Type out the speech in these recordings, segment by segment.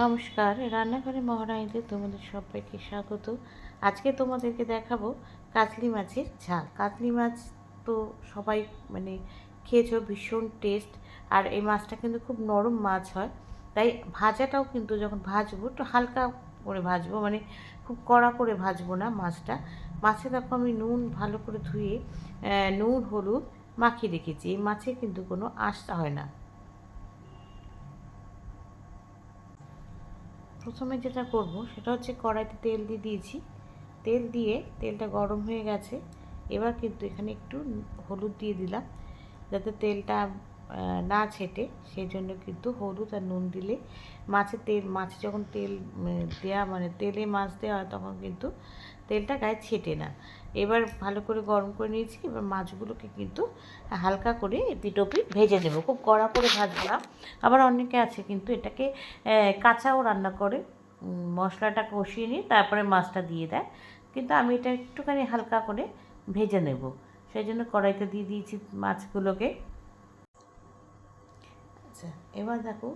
নমস্কার, রান্নাঘরে মহারানীতে তোমাদের সবাইকে স্বাগত। আজকে তোমাদেরকে দেখাবো কাতলি মাছের ঝাল। কাতলি মাছ তো সবাই মানে খেয়েছো, ভীষণ টেস্ট। আর এই মাছটা কিন্তু খুব নরম মাছ হয়, তাই ভাজাটাও কিন্তু যখন ভাজবো একটু হালকা করে ভাজবো, মানে খুব কড়া করে ভাজবো না মাছটা। মাছে দেখো আমি নুন ভালো করে ধুয়ে নুন হলুদ মাখিয়ে রেখেছি। এই মাছে কিন্তু কোনো আঁশটা হয় না। প্রথমে যেটা করব সেটা হচ্ছে কড়াইতে তেল দিয়ে দিয়েছি। তেল দিয়ে তেলটা গরম হয়ে গেছে। এবার কিন্তু এখানে একটু হলুদ দিয়ে দিলাম, যাতে তেলটা না ছেটে। সেই জন্য কিন্তু হলুদ আর নুন দিলে মাছে যখন তেল দেওয়া মানে তেলে মাছ দেওয়া হয় তখন কিন্তু তেলটা গায়ে ছেটে না। এবার ভালো করে গরম করে নিয়েছি। এবার মাছগুলোকে কিন্তু হালকা করে এপিট ওপিট ভেজে নেব, খুব কড়া করে ভাজবো না। আবার অনেকে আছে কিন্তু এটাকে কাঁচাও রান্না করে, মশলাটা কষিয়ে নিয়ে তারপরে মাছটা দিয়ে দেয়, কিন্তু আমি এটা একটুখানি হালকা করে ভেজে নেব। সেই জন্য কড়াইতে দিয়ে দিয়েছি মাছগুলোকে। আচ্ছা, এবার দেখো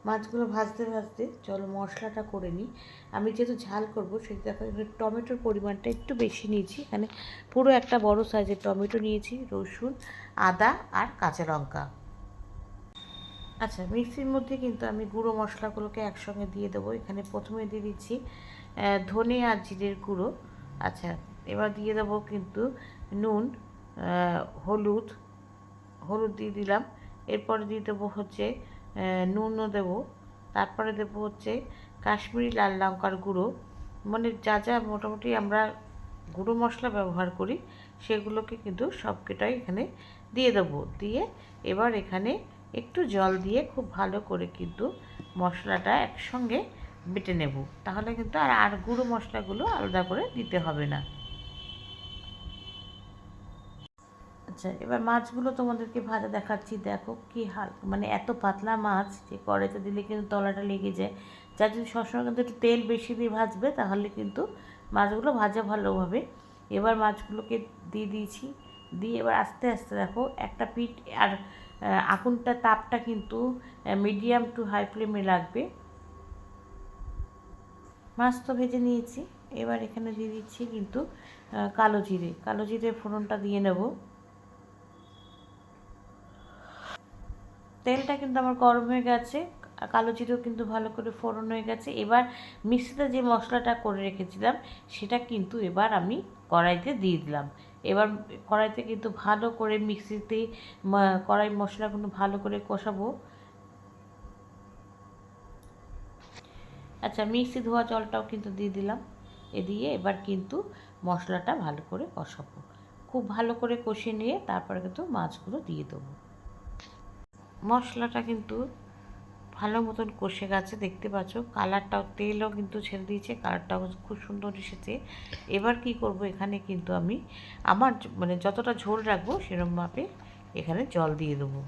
মাছগুলো ভাজতে ভাজতে চলো মশলাটা করে নিই। আমি যেহেতু ঝাল করবো সেটা দেখো এখানে টমেটোর পরিমাণটা একটু বেশি নিয়েছি। এখানে পুরো একটা বড় সাইজের টমেটো নিয়েছি, রসুন, আদা আর কাঁচা লঙ্কা। আচ্ছা, মিক্সির মধ্যে কিন্তু আমি গুঁড়ো মশলাগুলোকে একসঙ্গে দিয়ে দেবো। এখানে প্রথমে দিয়ে দিচ্ছি ধনে আর জিরের গুঁড়ো। আচ্ছা, এবার দিয়ে দেবো কিন্তু নুন, হলুদ হলুদ দিয়ে দিলাম। এরপরে দিয়ে দেবো হচ্ছে নুনও দেবো। তারপরে দেবো হচ্ছে কাশ্মীরি লাল লঙ্কার গুঁড়ো। মানে যা যা মোটামুটি আমরা গুঁড়ো মশলা ব্যবহার করি সেগুলোকে কিন্তু সবকটাই এখানে দিয়ে দেবো। দিয়ে এবার এখানে একটু জল দিয়ে খুব ভালো করে কিন্তু মশলাটা একসঙ্গে বেটে নেব। তাহলে কিন্তু আর গুঁড়ো মশলাগুলো আলাদা করে দিতে হবে না। আচ্ছা, এবার মাছগুলো তোমাদেরকে ভাজা দেখাচ্ছি। দেখো কি মানে এত পাতলা মাছ যে কড়াইতে দিলে কিন্তু তলাটা লেগে যায়। যার যদি সবসময় কিন্তু একটু তেল বেশি দিয়ে ভাজবে তাহলে কিন্তু মাছগুলো ভাজা ভালো হবে। এবার মাছগুলোকে দিয়ে দিয়েছি। দিয়ে এবার আস্তে আস্তে দেখো একটা পিঠ আর আগুনটা তাপটা কিন্তু মিডিয়াম টু হাই ফ্লেমে লাগবে। মাছ তো ভেজে নিয়েছি। এবার এখানে দিয়ে দিচ্ছি কিন্তু কালো জিরে ফোড়নটা দিয়ে নেব। তেলটা কিন্তু আমার গরম হয়ে গেছে, কালো জিরেও কিন্তু ভালো করে ফোড়ন হয়ে গেছে। এবার মিক্সিতে যে মশলাটা করে রেখেছিলাম সেটা কিন্তু এবার আমি কড়াইতে দিয়ে দিলাম। এবার কড়াইতে কিন্তু ভালো করে মিক্সিতে কড়াই মশলাগুলো ভালো করে কষাবো। আচ্ছা, মিক্সি ধোয়া জলটাও কিন্তু দিয়ে দিলাম। দিয়ে এবার কিন্তু মশলাটা ভালো করে কষাবো। খুব ভালো করে কষিয়ে নিয়ে তারপরে কিন্তু মাছগুলো দিয়ে দেবো। মশলাটা কিন্তু ভালো মতন কষে গেছে, দেখতে পাচ্ছ। কালারটাও তেলও কিন্তু ছেড়ে দিয়েছে, কালারটাও খুব সুন্দর এসেছে। এবার কি করব, এখানে কিন্তু আমি আমার মানে যতটা ঝোল রাখবো সেরকম মাপে এখানে জল দিয়ে দেবো।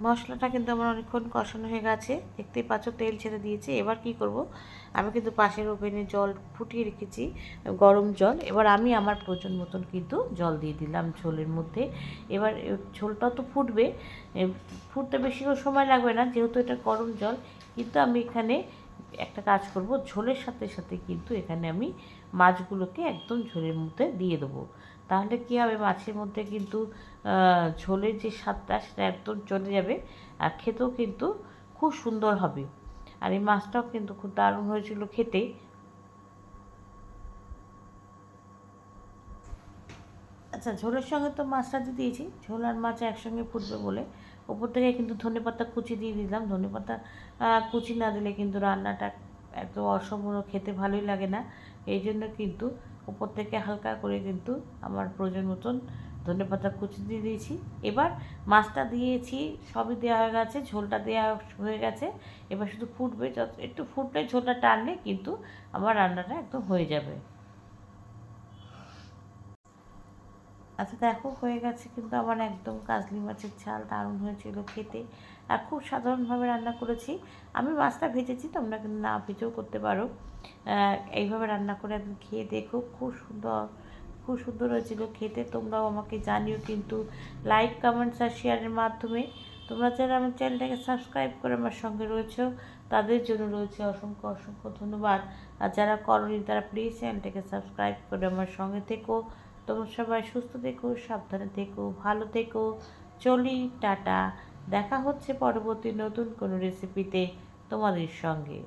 মশলাটা কিন্তু আমার অনেকক্ষণ কষানো হয়ে গেছে, দেখতেই পাচ্ছ তেল ছেড়ে দিয়েছে। এবার কি করব, আমি কিন্তু পাশের ওভেনে জল ফুটিয়ে রেখেছি, গরম জল। এবার আমি আমার প্রয়োজন মতন কিন্তু জল দিয়ে দিলাম ঝোলের মধ্যে। এবার ঝোলটা তো ফুটবে, ফুটতে বেশিক্ষণ সময় লাগবে না যেহেতু এটা গরম জল। কিন্তু আমি এখানে একটা কাজ করব, ঝোলের সাথে সাথে কিন্তু এখানে আমি মাছগুলোকে একদম ঝোলের মধ্যে দিয়ে দেবো। তাহলে কী হবে, মাছের মধ্যে কিন্তু ঝোলের যে স্বাদটা সেটা একদম চলে যাবে, আর খেতেও কিন্তু খুব সুন্দর হবে। আর এই মাছটাও কিন্তু খুব দারুণ হয়েছিল খেতে। আচ্ছা, ঝোলের সঙ্গে তো মাছটা দিয়ে দিয়েছি, ঝোল আর মাছ একসঙ্গে ফুটবে বলে ওপর থেকে কিন্তু ধনেপাতা কুচি দিয়ে দিলাম। ধনেপাতা কুচি না দিলে কিন্তু রান্নাটা এত অসম্পূর্ণ খেতে ভালোই লাগে না। এই জন্য কিন্তু ওপর থেকে হালকা করে কিন্তু আমার প্রয়োজন মতন ধনেপাতা কুচি দিয়ে দিয়েছি। এবার মাছটা দিয়েছি, সবই দেওয়া হয়ে গেছে, ঝোলটা দেওয়া হয়ে গেছে। এবার শুধু ফুটবে, যত একটু ফুটলে ঝোলটা টানলে কিন্তু আমার রান্নাটা একদম হয়ে যাবে। আচ্ছা, দেখো হয়ে গেছে কিন্তু আমার একদম কাজলি মাছের ঝাল, দারুণ হয়েছিল খেতে। আর খুব সাধারণভাবে রান্না করেছি। আমি মাছটা ভেজেছি, তোমরা কিন্তু না ভেজেও করতে পারো। এইভাবে রান্না করে একদিন খেয়ে দেখো, খুব সুন্দর হয়েছিল খেতে। তোমরাও আমাকে জানিও কিন্তু লাইক, কমেন্টস আর শেয়ারের মাধ্যমে। তোমরা যারা আমার চ্যানেলটাকে সাবস্ক্রাইব করে আমার সঙ্গে রয়েছো তাদের জন্য রয়েছে অসংখ্য অসংখ্য ধন্যবাদ। আর যারা করনি তারা প্লিজ চ্যানেলটাকে সাবস্ক্রাইব করে আমার সঙ্গে থেকো। তোমরা সবাই সুস্থ থেকো, সাবধানে থেকো, ভালো থেকো। চলি, টাটা। দেখা হচ্ছে পরবর্তী নতুন কোনো রেসিপিতে তোমাদের সঙ্গে।